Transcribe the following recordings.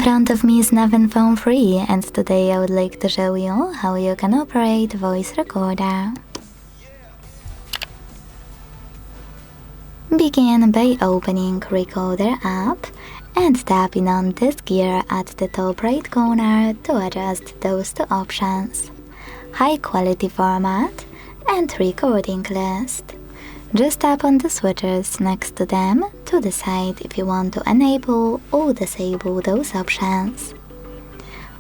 front of me is Naven Phone 3 and today I would like to show you how you can operate voice recorder. Begin by opening Recorder app and tapping on this gear at the top right corner to adjust those two options: high quality format and recording list. Just tap on the switches next to them to decide if you want to enable or disable those options.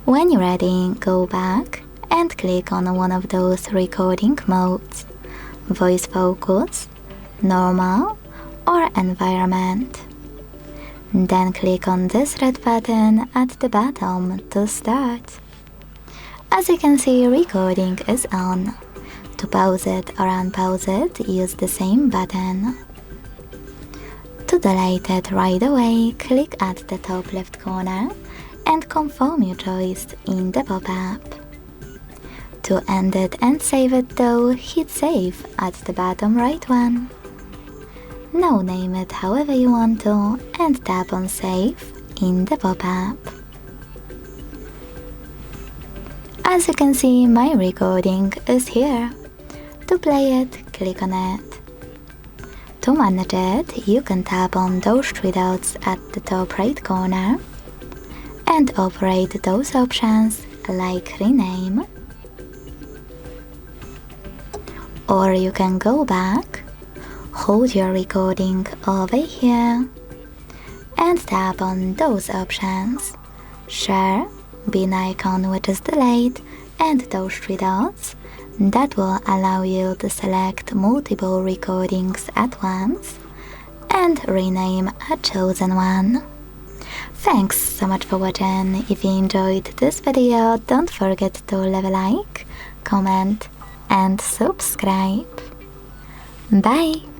When you're ready, go back and click on one of those recording modes: voice focus, normal, or environment. Then click on this red button at the bottom to start. As you can see, recording is on. To pause it or unpause it, use the same button. To delete it right away, click at the top left corner and confirm your choice in the pop-up. To end it and save it though, hit save at the bottom right one. Now name it however you want to and tap on save in the pop-up. As you can see, my recording is here. To play it, click on it. To manage it, you can tap on those three dots at the top right corner and operate those options like rename. Or you can go back, hold your recording over here and tap on those options: share, bin icon which is delayed, and those three dots that will allow you to select multiple recordings at once and rename a chosen one. Thanks so much for watching. If you enjoyed this video, don't forget to leave a like, comment and subscribe. Bye!